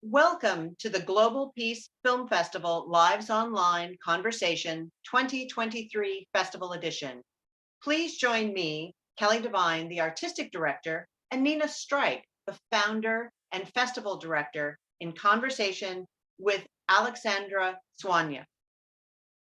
Welcome to the Global Peace Film Festival Lives Online Conversation 2023 Festival Edition. Please join me, Kelly Devine, the Artistic Director, and Nina Strike, the Founder and Festival Director, in conversation with Aleksandra Svonja.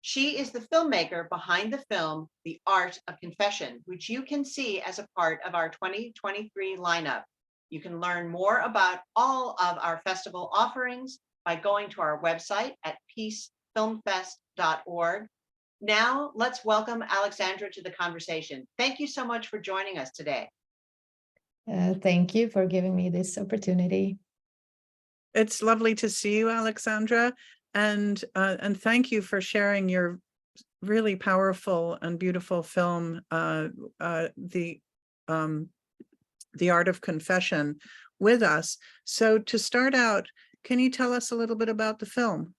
She is the filmmaker behind the film The Art of Confession, which you can see as a part of our 2023 lineup. You can learn more about all of our festival offerings by going to our website at peacefilmfest.org. Now, let's welcome Aleksandra to the conversation. Thank you so much for joining us today. Thank you for giving me this opportunity. It's lovely to see you, Aleksandra, and thank you for sharing your really powerful and beautiful film, The Art of Confession, with us. So to start out, can you tell us a little bit about the film?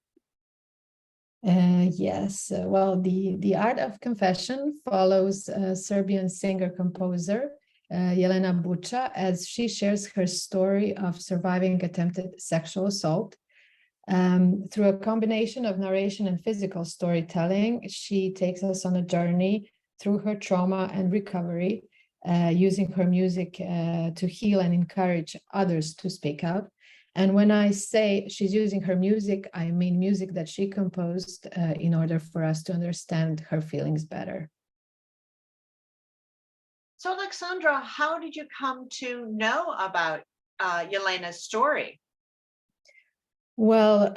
Yes, well, the Art of Confession follows Serbian singer-composer Jelena Bucha as she shares her story of surviving attempted sexual assault. Through a combination of narration and physical storytelling, she takes us on a journey through her trauma and recovery, using her music to heal and encourage others to speak out. And when I say she's using her music, I mean music that she composed in order for us to understand her feelings better. So, Aleksandra, how did you come to know about Jelena's story? Well,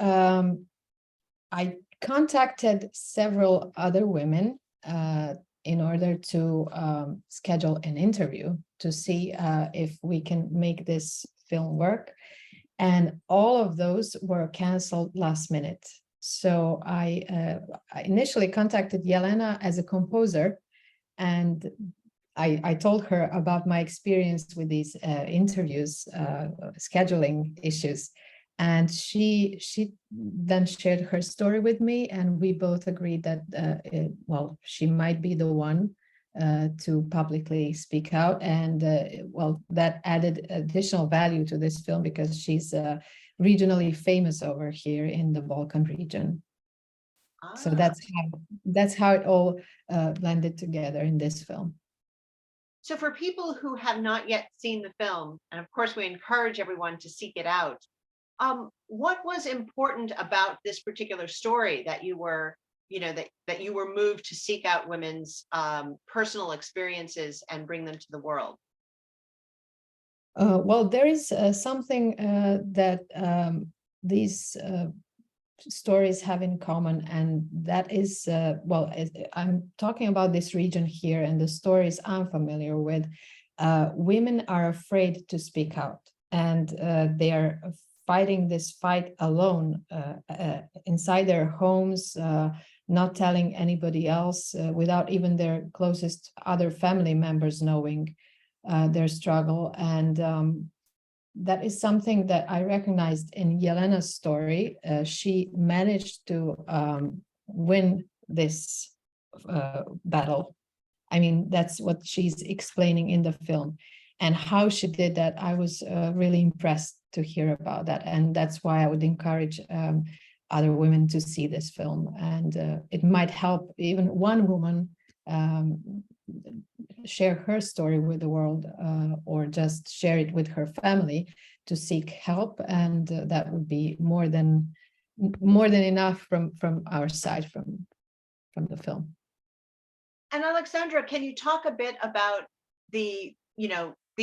I contacted several other women in order to schedule an interview to see if we can make this film work. And all of those were canceled last minute. So I initially contacted Jelena as a composer, and I told her about my experience with these interviews, scheduling issues. And she then shared her story with me, and we both agreed that, she might be the one to publicly speak out. And that added additional value to this film because she's regionally famous over here in the Balkan region. So that's how it all blended together in this film. So for people who have not yet seen the film, and of course we encourage everyone to seek it out, what was important about this particular story that you were, that you were moved to seek out women's personal experiences and bring them to the world? Well, there is something that these stories have in common, and that is, I'm talking about this region here and the stories I'm familiar with. Women are afraid to speak out, and they are fighting this fight alone inside their homes, not telling anybody else, without even their closest other family members knowing their struggle. And that is something that I recognized in Jelena's story. She managed to win this battle. I mean, that's what she's explaining in the film. And how she did that, I was really impressed to hear about that. And that's why I would encourage other women to see this film. And it might help even one woman share her story with the world, or just share it with her family to seek help. And that would be more than enough from our side, from the film. And Aleksandra, can you talk a bit about the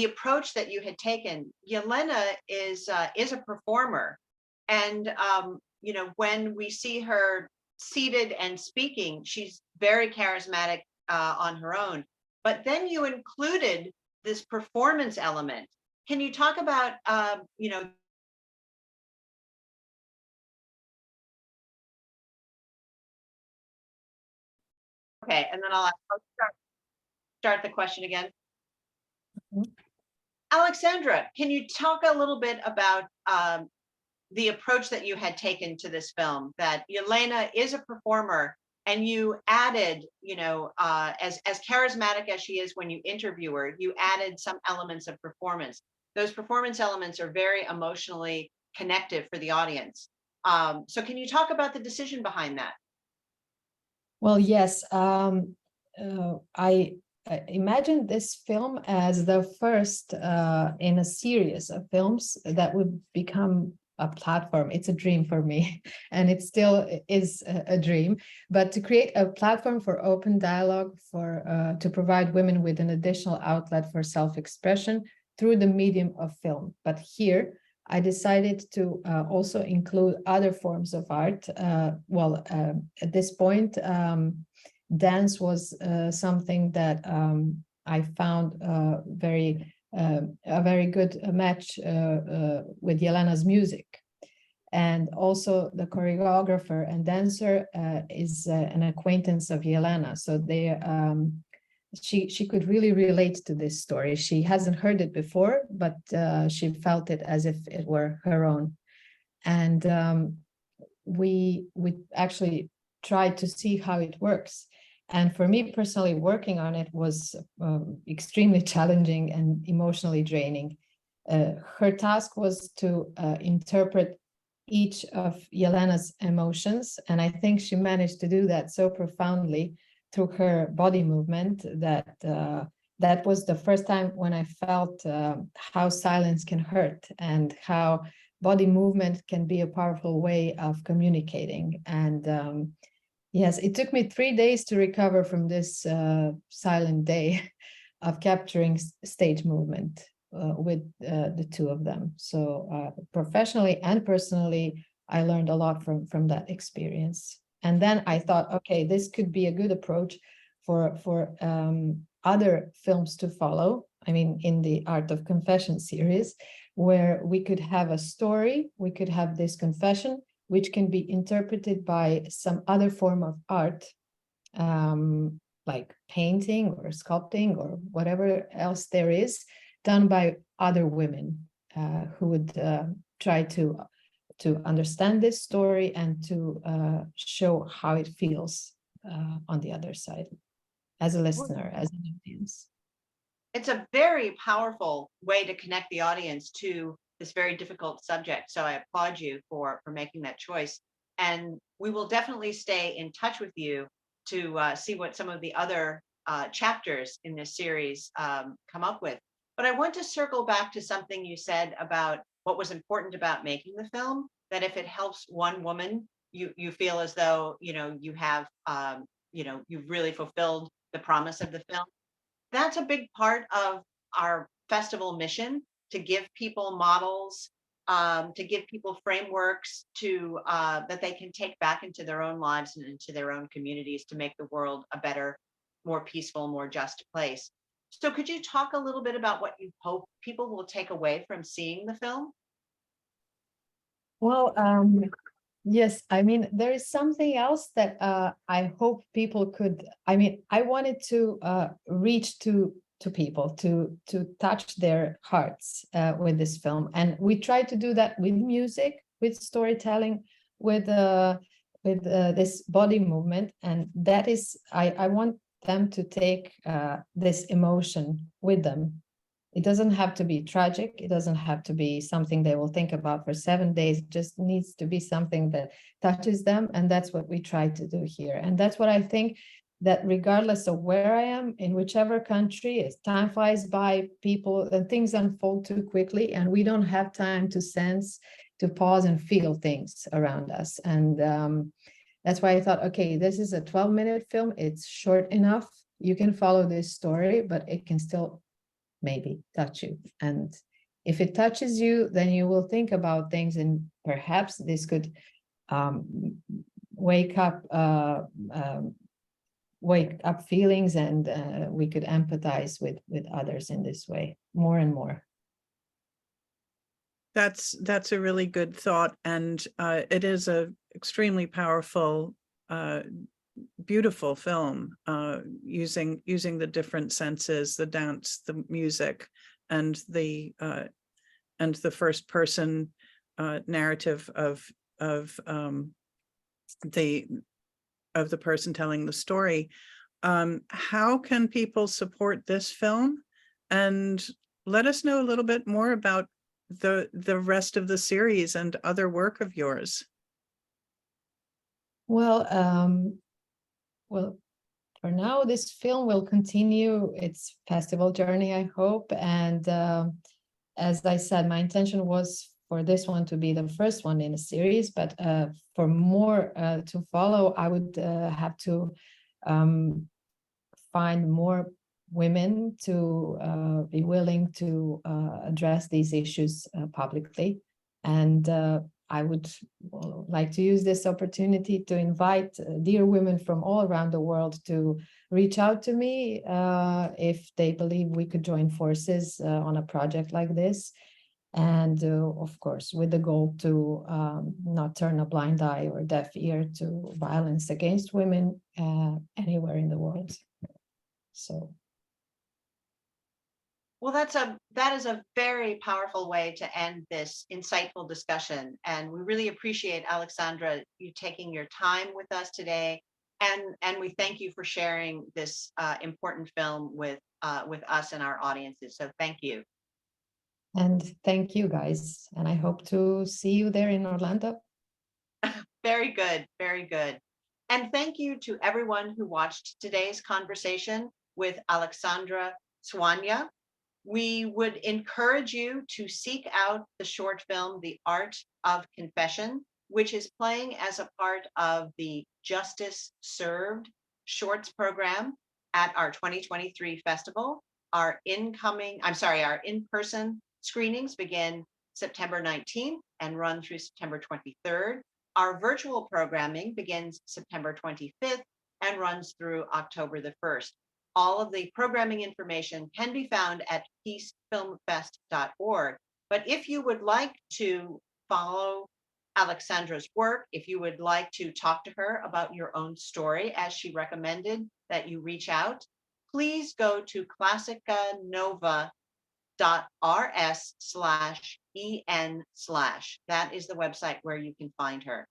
approach that you had taken? Jelena is a performer, and when we see her seated and speaking, she's very charismatic on her own. But then you included this performance element. Can you talk about Okay, and then I'll start the question again. Mm-hmm. Aleksandra, can you talk a little bit about the approach that you had taken to this film? That Jelena is a performer, and you added, as charismatic as she is when you interview her, you added some elements of performance. Those performance elements are very emotionally connective for the audience. So can you talk about the decision behind that? Well, yes, I imagined this film as the first in a series of films that would become a platform. It's a dream for me, and it still is a dream. But to create a platform for open dialogue, for to provide women with an additional outlet for self-expression through the medium of film. But here, I decided to also include other forms of art. At this point, dance was something that I found a very good match with Yelena's music. And also the choreographer and dancer is an acquaintance of Yelena. So she could really relate to this story. She hasn't heard it before, but she felt it as if it were her own. And we actually tried to see how it works. And for me personally, working on it was extremely challenging and emotionally draining. Her task was to interpret each of Yelena's emotions, and I think she managed to do that so profoundly through her body movement that that was the first time when I felt how silence can hurt and how body movement can be a powerful way of communicating. And yes, it took me 3 days to recover from this silent day of capturing stage movement with the two of them. So professionally and personally, I learned a lot from that experience. And then I thought, okay, this could be a good approach for other films to follow. I mean, in the Art of Confession series, where we could have a story, we could have this confession, which can be interpreted by some other form of art, like painting or sculpting or whatever else there is, done by other women who would try to understand this story and to show how it feels on the other side, as a listener, as an audience. It's a very powerful way to connect the audience to this very difficult subject. So I applaud you for making that choice. And we will definitely stay in touch with you to see what some of the other chapters in this series come up with. But I want to circle back to something you said about what was important about making the film, that if it helps one woman, you feel as though, you have, you've really fulfilled the promise of the film. That's a big part of our festival mission, to give people models, to give people frameworks to that they can take back into their own lives and into their own communities to make the world a better, more peaceful, more just place. So could you talk a little bit about what you hope people will take away from seeing the film? Well, yes, I mean, there is something else that I hope people could, I mean, I wanted to reach to people, to touch their hearts with this film. And we tried to do that with music, with storytelling, with this body movement. And that is, I want them to take this emotion with them. It doesn't have to be tragic. It doesn't have to be something they will think about for 7 days. It just needs to be something that touches them. And that's what we try to do here. And that's what I think, that regardless of where I am, in whichever country, as time flies by, people and things unfold too quickly, and we don't have time to sense, to pause and feel things around us. And that's why I thought, okay, this is a 12-minute film. It's short enough. You can follow this story, but it can still maybe touch you. And if it touches you, then you will think about things, and perhaps this could wake up feelings, and we could empathize with others in this way more and more. That's a really good thought, and it is a extremely powerful, beautiful film, using the different senses, the dance, the music, and the first person narrative of the person telling the story. How can people support this film? And let us know a little bit more about the rest of the series and other work of yours? Well, well, for now, this film will continue its festival journey, I hope. And as I said, my intention was for this one to be the first one in a series, but for more to follow, I would have to find more women to be willing to address these issues publicly. And I would like to use this opportunity to invite dear women from all around the world to reach out to me if they believe we could join forces on a project like this. And of course, with the goal to not turn a blind eye or deaf ear to violence against women anywhere in the world. So. Well, that is a very powerful way to end this insightful discussion. And we really appreciate, Aleksandra, you taking your time with us today. And we thank you for sharing this important film with us and our audiences. So thank you. And thank you, guys. And I hope to see you there in Orlando. Very good, very good. And thank you to everyone who watched today's conversation with Aleksandra Svonja. We would encourage you to seek out the short film, The Art of Confession, which is playing as a part of the Justice Served Shorts program at our 2023 festival. Our in-person screenings begin September 19th and run through September 23rd. Our virtual programming begins September 25th and runs through October the 1st. All of the programming information can be found at peacefilmfest.org. But if you would like to follow Aleksandra's work, if you would like to talk to her about your own story, as she recommended that you reach out, please go to classicanova.rs/en/. That is the website where you can find her.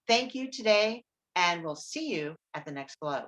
Thank you today, and we'll see you at the next Glow.